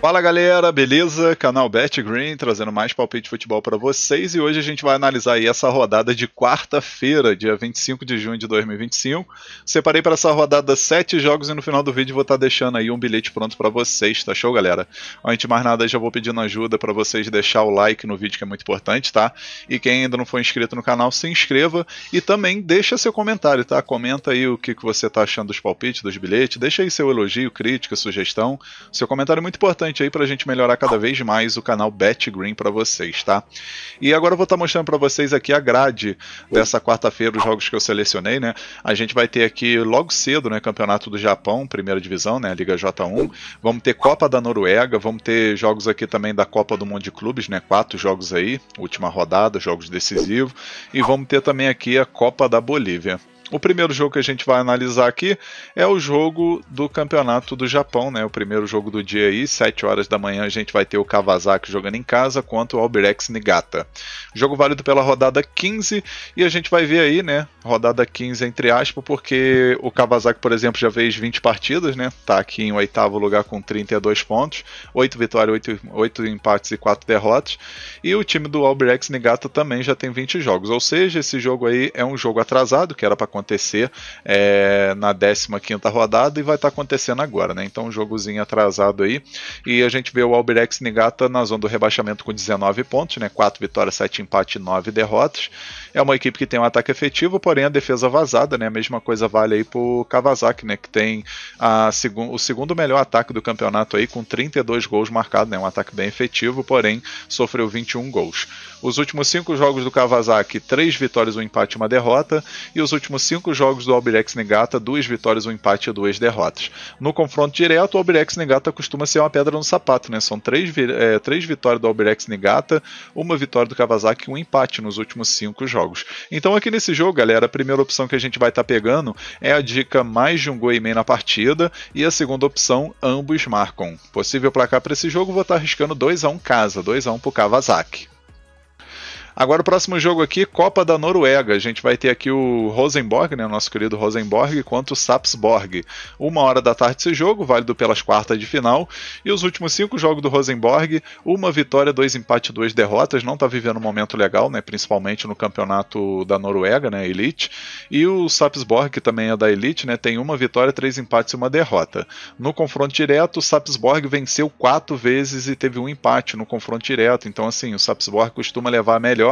Fala galera, beleza? Canal Bet Green trazendo mais palpite de futebol para vocês e hoje a gente vai analisar aí essa rodada de quarta-feira, dia 25 de junho de 2025. Separei para essa rodada 7 jogos e no final do vídeo vou estar deixando aí um bilhete pronto para vocês, tá show galera? Antes de mais nada já vou pedindo ajuda para vocês deixar o like no vídeo que é muito importante, tá? E quem ainda não for inscrito no canal, se inscreva e também deixa seu comentário, tá? Comenta aí o que você tá achando dos palpites, dos bilhetes, deixa aí seu elogio, crítica, sugestão. Seu comentário é muito importante aí pra gente melhorar cada vez mais o canal Bet Green pra vocês, tá? E agora eu vou estar mostrando pra vocês aqui a grade dessa quarta-feira, os jogos que eu selecionei, né? A gente vai ter aqui logo cedo, né, Campeonato do Japão, primeira divisão, né, Liga J1. Vamos ter Copa da Noruega, vamos ter jogos aqui também da Copa do Mundo de Clubes, né, 4 jogos aí, última rodada, jogos decisivos. E vamos ter também aqui a Copa da Bolívia. O primeiro jogo que a gente vai analisar aqui é o jogo do Campeonato do Japão, né? O primeiro jogo do dia aí, 7 horas da manhã, a gente vai ter o Kawasaki jogando em casa contra o Albirex Niigata. Jogo válido pela rodada 15 e a gente vai ver aí, né? Rodada 15 entre aspas, porque o Kawasaki, por exemplo, já fez 20 partidas, né? Tá aqui em oitavo lugar com 32 pontos, 8 vitórias, 8 empates e 4 derrotas. E o time do Albirex Niigata também já tem 20 jogos, ou seja, esse jogo aí é um jogo atrasado, que era para acontecer na 15ª rodada e vai estar acontecendo agora, né? Então um jogozinho atrasado aí, e a gente vê o Albirex Niigata na zona do rebaixamento com 19 pontos, né? 4 vitórias, 7 empates e 9 derrotas. É uma equipe que tem um ataque efetivo, porém a defesa vazada, né? A mesma coisa vale aí pro Kawasaki, né? Que tem o segundo melhor ataque do campeonato aí, com 32 gols marcados, né? Um ataque bem efetivo, porém sofreu 21 gols. Os últimos 5 jogos do Kawasaki, 3 vitórias, 1 empate e 1 derrota, e os últimos 5 jogos do Albirex Niigata, 2 vitórias, 1 empate e 2 derrotas. No confronto direto, o Albirex Niigata costuma ser uma pedra no sapato, né? São 3 vitórias do Albirex Niigata, 1 vitória do Kawasaki e 1 empate nos últimos 5 jogos. Então aqui nesse jogo, galera, a primeira opção que a gente vai estar pegando é a dica mais de 1 gol e meio na partida, e a segunda opção, ambos marcam. Possível placar para esse jogo, vou estar arriscando 2-1 casa, 2-1 para o Kawasaki. Agora o próximo jogo aqui, Copa da Noruega. A gente vai ter aqui o Rosenborg, né, o nosso querido Rosenborg, contra o Sarpsborg. 1h da tarde esse jogo, válido pelas quartas de final. E os últimos 5 jogos do Rosenborg, 1 vitória, 2 empates e 2 derrotas. Não está vivendo um momento legal, né, principalmente no campeonato da Noruega, né, Elite. E o Sarpsborg, que também é da Elite, né, tem 1 vitória, 3 empates e 1 derrota. No confronto direto, o Sarpsborg venceu 4 vezes e teve 1 empate no confronto direto. Então, assim, o Sarpsborg costuma levar melhor.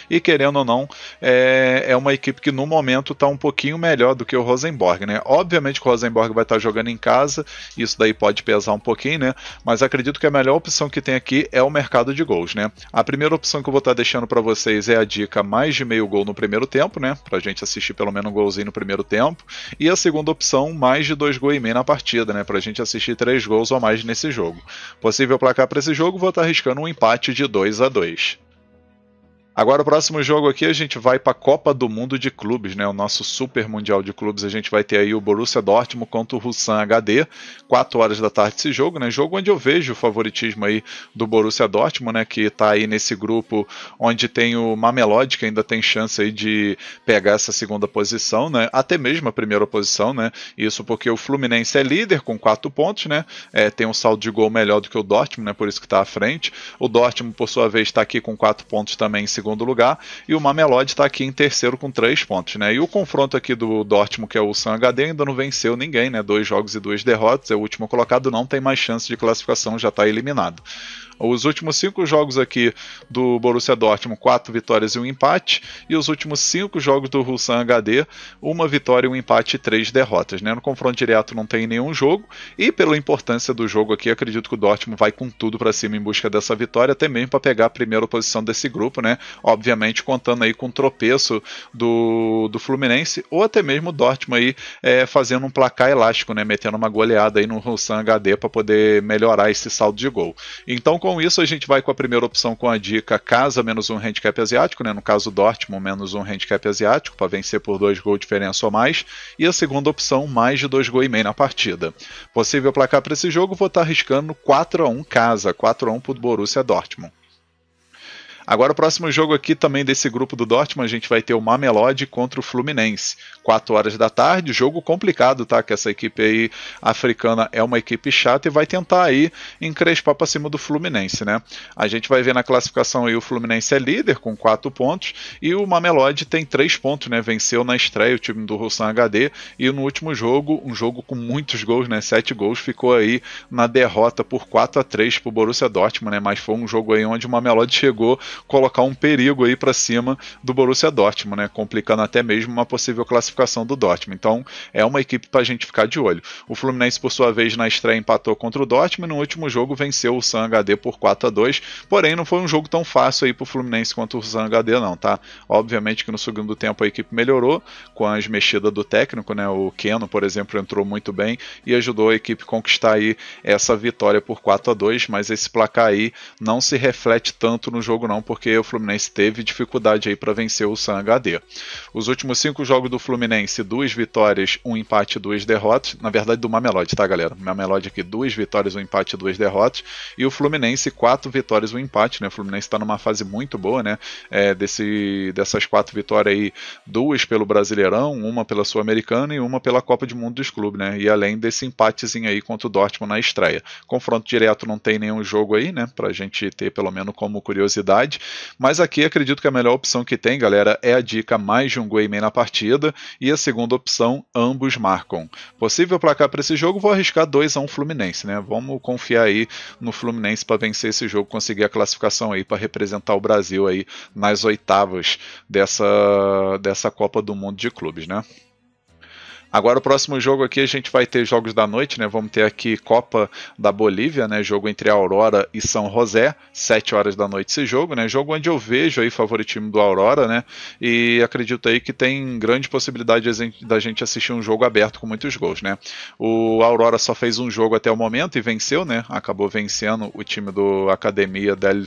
E querendo ou não, é uma equipe que no momento está um pouquinho melhor do que o Rosenborg, né? Obviamente que o Rosenborg vai estar jogando em casa, isso daí pode pesar um pouquinho, né? Mas acredito que a melhor opção que tem aqui é o mercado de gols, né? A primeira opção que eu vou estar deixando para vocês é a dica mais de meio gol no primeiro tempo, né? Pra gente assistir pelo menos um golzinho no primeiro tempo. E a segunda opção, mais de 2 gols e meio na partida, né? Pra gente assistir 3 gols ou mais nesse jogo. Possível placar para esse jogo, vou estar arriscando um empate de 2-2. Agora o próximo jogo aqui a gente vai para a Copa do Mundo de Clubes, né? O nosso Super Mundial de Clubes. A gente vai ter aí o Borussia Dortmund contra o Ulsan HD, 4 horas da tarde esse jogo, né? Jogo onde eu vejo o favoritismo aí do Borussia Dortmund, né? Que está aí nesse grupo onde tem o Mamelodi, que ainda tem chance aí de pegar essa segunda posição, né? Até mesmo a primeira posição, né? Isso porque o Fluminense é líder com 4 pontos, né? Tem um saldo de gol melhor do que o Dortmund, né? Por isso que está à frente. O Dortmund, por sua vez, está aqui com 4 pontos também em segundo lugar, e o Mamelodi está aqui em terceiro com 3 pontos, né? E o confronto aqui do Dortmund, que é o Ulsan HD, ainda não venceu ninguém, né? 2 jogos e 2 derrotas, é o último colocado, não tem mais chance de classificação, já está eliminado. Os últimos 5 jogos aqui do Borussia Dortmund, 4 vitórias e 1 empate, e os últimos 5 jogos do Ulsan HD, 1 vitória, 1 empate e 3 derrotas, né? No confronto direto não tem nenhum jogo, e pela importância do jogo aqui, acredito que o Dortmund vai com tudo para cima em busca dessa vitória, até mesmo para pegar a primeira posição desse grupo, né? Obviamente contando aí com o tropeço do Fluminense, ou até mesmo o Dortmund aí fazendo um placar elástico, né? Metendo uma goleada aí no Ulsan HD para poder melhorar esse saldo de gol. Então, com isso, a gente vai com a primeira opção com a dica casa menos 1 handicap asiático, né? No caso Dortmund, menos 1 handicap asiático, para vencer por 2 gols de diferença ou mais. E a segunda opção, mais de 2 gols e meio na partida. Possível placar para esse jogo, vou estar arriscando 4-1 casa, 4-1 para o Borussia Dortmund. Agora o próximo jogo aqui também desse grupo do Dortmund, a gente vai ter o Mamelodi contra o Fluminense. 4 horas da tarde, jogo complicado, tá? Que essa equipe aí africana é uma equipe chata e vai tentar aí encrespar para cima do Fluminense, né? A gente vai ver na classificação aí o Fluminense é líder com 4 pontos e o Mamelodi tem 3 pontos, né? Venceu na estreia o time do Russan HD e no último jogo, um jogo com muitos gols, né? 7 gols, ficou aí na derrota por 4-3 pro Borussia Dortmund, né? Mas foi um jogo aí onde o Mamelodi chegou a colocar um perigo aí para cima do Borussia Dortmund, né? Complicando até mesmo uma possível classificação do Dortmund. Então é uma equipe para a gente ficar de olho. O Fluminense, por sua vez, na estreia empatou contra o Dortmund e no último jogo venceu o San HD por 4-2, porém não foi um jogo tão fácil aí para o Fluminense quanto o San HD não, tá? Obviamente que no segundo tempo a equipe melhorou com as mexidas do técnico, né? O Keno, por exemplo, entrou muito bem e ajudou a equipe a conquistar aí essa vitória por 4-2, mas esse placar aí não se reflete tanto no jogo não, porque o Fluminense teve dificuldade aí para vencer o San HD. Os últimos 5 jogos do Fluminense, 2 vitórias, 1 empate e 2 derrotas. Na verdade, do Mamelodi, tá, galera? Mamelodi aqui, 2 vitórias, 1 empate e 2 derrotas. E o Fluminense, 4 vitórias, 1 empate, né? O Fluminense está numa fase muito boa, né? Dessas 4 vitórias aí, 2 pelo Brasileirão, 1 pela Sul-Americana e 1 pela Copa do Mundo dos Clubes, né? E além desse empatezinho aí contra o Dortmund na estreia. Confronto direto não tem nenhum jogo aí, né? Pra gente ter pelo menos como curiosidade. Mas aqui acredito que a melhor opção que tem, galera, é a dica mais de um gol e meio na partida. E a segunda opção, ambos marcam. Possível placar para esse jogo, vou arriscar 2-1 Fluminense, né? Vamos confiar aí no Fluminense para vencer esse jogo, conseguir a classificação aí para representar o Brasil aí nas oitavas dessa Copa do Mundo de Clubes, né? Agora o próximo jogo aqui a gente vai ter jogos da noite, né? Vamos ter aqui Copa da Bolívia, né? Jogo entre Aurora e São José, 7 horas da noite esse jogo, né? Jogo onde eu vejo aí favoritismo do Aurora, né? E acredito aí que tem grande possibilidade da gente assistir um jogo aberto com muitos gols, né? O Aurora só fez um jogo até o momento e venceu, né? Acabou vencendo o time do Academia del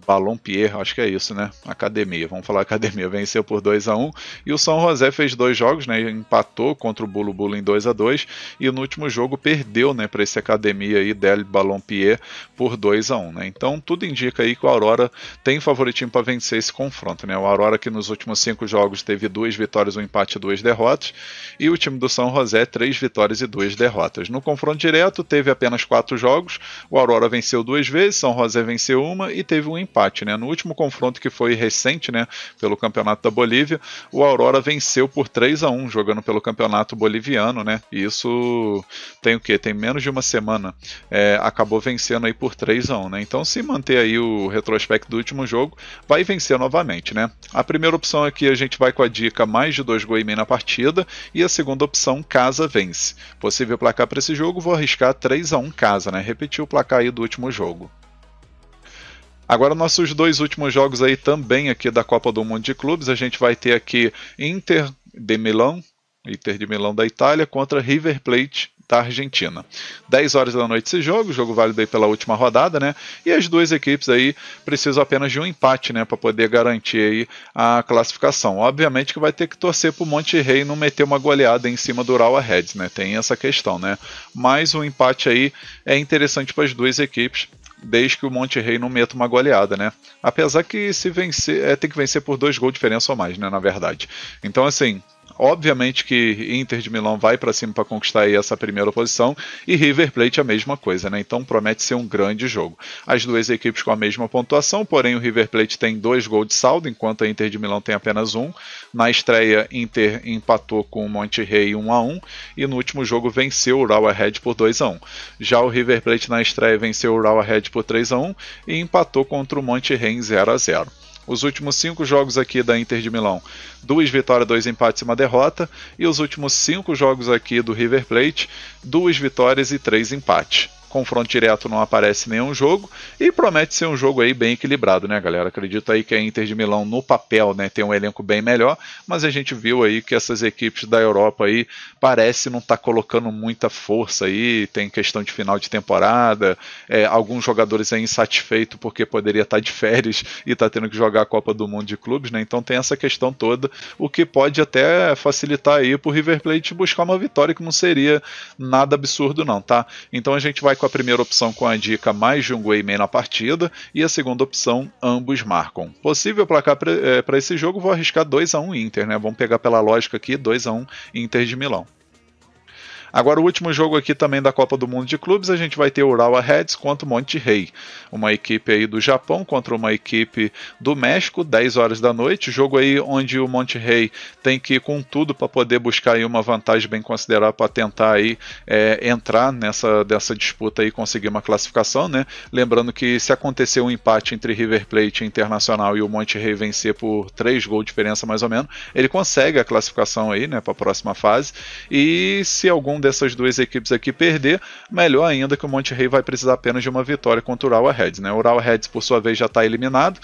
Ballon-Pierre, acho que é isso, né? Academia, vamos falar Academia, venceu por 2-1 e o São José fez 2 jogos, né? Empatou contra o Bulu Bulu em 2-2 e no último jogo perdeu, né, para esse Academia aí del Ballon-Pierre por 2-1, né? Então tudo indica aí que o Aurora tem favoritismo para vencer esse confronto, né? O Aurora que nos últimos 5 jogos teve 2 vitórias, 1 empate e 2 derrotas e o time do São José 3 vitórias e 2 derrotas. No confronto direto teve apenas 4 jogos, o Aurora venceu 2 vezes, São José venceu 1 e teve um empate, né? No último confronto que foi recente, né, pelo Campeonato da Bolívia, o Aurora venceu por 3-1 jogando pelo Campeonato Boliviano, né? E isso tem o quê? Tem menos de uma semana. Acabou vencendo aí por 3-1, né? Então se manter aí o retrospecto do último jogo, vai vencer novamente, né? A primeira opção aqui a gente vai com a dica mais de 2 gols e meio na partida e a segunda opção casa vence. Possível placar para esse jogo, vou arriscar 3-1 casa, né? Repetir o placar aí do último jogo. Agora nossos 2 últimos jogos aí também aqui da Copa do Mundo de Clubes, a gente vai ter aqui Inter de Milão da Itália contra River Plate da Argentina. 10 horas da noite esse jogo válido aí pela última rodada, né? E as duas equipes aí precisam apenas de um empate, né, para poder garantir aí a classificação. Obviamente que vai ter que torcer pro Monterrey não meter uma goleada em cima do Urawa Reds, né? Tem essa questão, né? Mas o empate aí é interessante para as duas equipes, desde que o Monterrey não meta uma goleada, né? Apesar que se vencer, tem que vencer por 2 gols de diferença ou mais, né, na verdade. Então, assim, obviamente que Inter de Milão vai para cima para conquistar aí essa primeira posição e River Plate a mesma coisa, né? Então promete ser um grande jogo. As duas equipes com a mesma pontuação, porém o River Plate tem 2 gols de saldo, enquanto a Inter de Milão tem apenas 1. Na estreia, Inter empatou com o Monterrey 1-1 e no último jogo venceu o Urawa Red por 2-1. Já o River Plate na estreia venceu o Urawa Red por 3-1 e empatou contra o Monterrey em 0-0. Os últimos 5 jogos aqui da Inter de Milão, 2 vitórias, 2 empates e 1 derrota. E os últimos 5 jogos aqui do River Plate, 2 vitórias e 3 empates. Confronto direto não aparece nenhum jogo e promete ser um jogo aí bem equilibrado, né, galera? Acredito aí que a Inter de Milão no papel, né, tem um elenco bem melhor, mas a gente viu aí que essas equipes da Europa aí parece não estar colocando muita força aí, tem questão de final de temporada, alguns jogadores aí insatisfeitos porque poderia estar de férias e tá tendo que jogar a Copa do Mundo de Clubes, né? Então tem essa questão toda, o que pode até facilitar aí pro River Plate buscar uma vitória que não seria nada absurdo não, tá? Então a gente vai com a primeira opção com a dica mais de um gol e meio na partida e a segunda opção ambos marcam. Possível placar para esse jogo, vou arriscar 2-1 Inter, né? Vamos pegar pela lógica aqui, 2-1 Inter de Milão. Agora o último jogo aqui também da Copa do Mundo de Clubes, a gente vai ter o Urawa Reds contra o Monterrey. Uma equipe aí do Japão contra uma equipe do México, 10 horas da noite. Jogo aí onde o Monterrey tem que ir com tudo para poder buscar aí uma vantagem bem considerável para tentar aí entrar dessa disputa aí e conseguir uma classificação, né? Lembrando que se acontecer um empate entre River Plate e Internacional e o Monterrey vencer por 3 gols de diferença mais ou menos, ele consegue a classificação aí, né, para a próxima fase. E se algum dessas duas equipes aqui perder, melhor ainda que o Monterrey vai precisar apenas de uma vitória contra o Urawa Reds, né? O Urawa Reds, por sua vez, já está eliminado,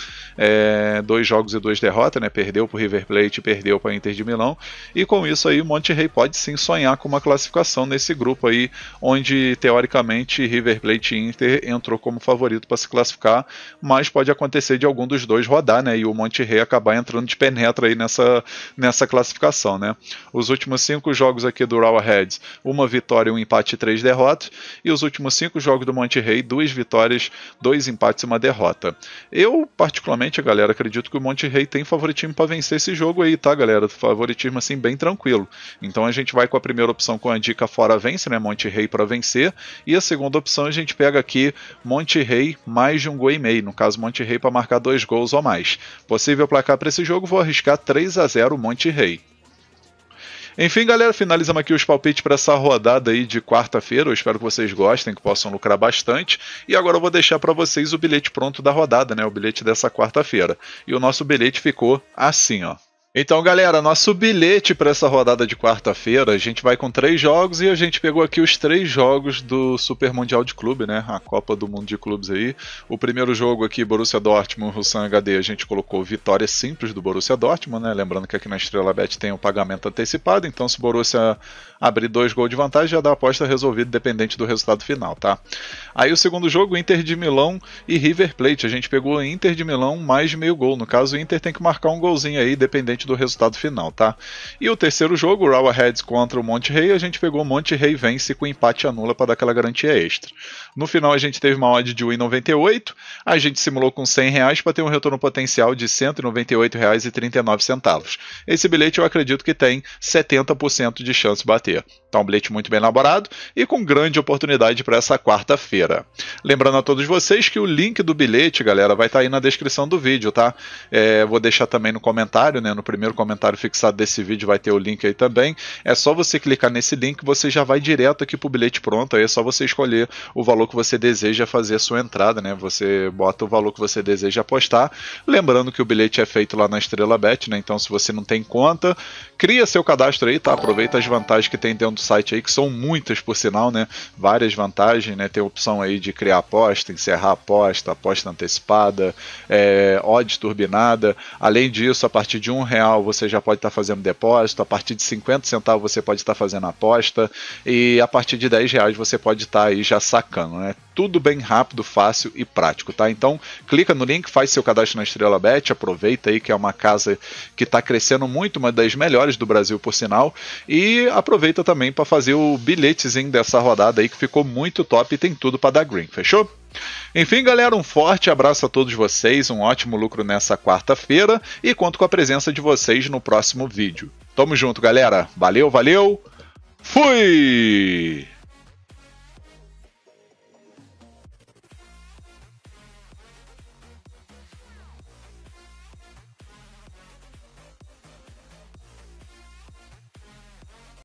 2 jogos e 2 derrotas, né? Perdeu para o River Plate e perdeu para a Inter de Milão, e com isso aí o Monterrey pode sim sonhar com uma classificação nesse grupo aí, onde teoricamente River Plate e Inter entrou como favorito para se classificar, mas pode acontecer de algum dos dois rodar, né? E o Monterrey acabar entrando de penetra aí nessa classificação, né? Os últimos 5 jogos aqui do Urawa Reds, uma vitória, um empate e 3 derrotas, e os últimos 5 jogos do Monterrey, 2 vitórias, 2 empates e uma derrota. Eu, particularmente, galera, acredito que o Monterrey tem favoritismo para vencer esse jogo aí, tá, galera? Favoritismo, assim, bem tranquilo. Então a gente vai com a primeira opção com a dica fora vence, né, Monterrey para vencer, e a segunda opção a gente pega aqui Monterrey mais de um gol e meio, no caso Monterrey para marcar 2 gols ou mais. Possível placar para esse jogo, vou arriscar 3-0 Monterrey. Enfim, galera, finalizamos aqui os palpites para essa rodada aí de quarta-feira. Eu espero que vocês gostem, que possam lucrar bastante. E agora eu vou deixar para vocês o bilhete pronto da rodada, né? O bilhete dessa quarta-feira. E o nosso bilhete ficou assim, ó. Então, galera, nosso bilhete para essa rodada de quarta-feira, a gente vai com 3 jogos e a gente pegou aqui os 3 jogos do Super Mundial de Clube, né? A Copa do Mundo de Clubes aí. O primeiro jogo aqui, Borussia Dortmund, Russan HD, a gente colocou vitória simples do Borussia Dortmund, né? Lembrando que aqui na Estrela Bet tem o pagamento antecipado, então se o Borussia abrir 2 gols de vantagem, já dá a aposta resolvida, dependente do resultado final, tá? Aí o segundo jogo, Inter de Milão e River Plate. A gente pegou Inter de Milão mais de meio gol. No caso, o Inter tem que marcar um golzinho aí, dependente do resultado final, tá? E o terceiro jogo, o Urawa Reds contra o Monterrey, a gente pegou Monterrey vence com empate anula para dar aquela garantia extra. No final a gente teve uma odd de 1,98, a gente simulou com R$100 para ter um retorno potencial de R$ 198,39. Esse bilhete eu acredito que tem 70% de chance de bater. Tá um bilhete muito bem elaborado e com grande oportunidade para essa quarta-feira. Lembrando a todos vocês que o link do bilhete, galera, vai estar aí na descrição do vídeo, tá? Vou deixar também no comentário, né? No primeiro comentário fixado desse vídeo vai ter o link aí também. É só você clicar nesse link, você já vai direto aqui pro bilhete pronto. Aí é só você escolher o valor que você deseja fazer a sua entrada, né? Você bota o valor que você deseja apostar. Lembrando que o bilhete é feito lá na Estrela Bet, né? Então se você não tem conta, cria seu cadastro aí, tá? Aproveita as vantagens que tem dentro do site aí, que são muitas por sinal, né? Várias vantagens, né? Tem a opção aí de criar aposta, encerrar aposta, aposta antecipada, odds turbinada. Além disso, a partir de R$1 você já pode estar fazendo depósito, a partir de 50 centavos você pode estar fazendo aposta e a partir de R$10 você pode estar aí já sacando, né? Tudo bem rápido, fácil e prático, tá? Então, clica no link, faz seu cadastro na Estrela Bet, aproveita aí que é uma casa que está crescendo muito, uma das melhores do Brasil, por sinal, e aproveita também para fazer o bilhetezinho dessa rodada aí que ficou muito top e tem tudo para dar green, fechou? Enfim, galera, um forte abraço a todos vocês, um ótimo lucro nessa quarta-feira e conto com a presença de vocês no próximo vídeo. Tamo junto, galera. Valeu, valeu. Fui!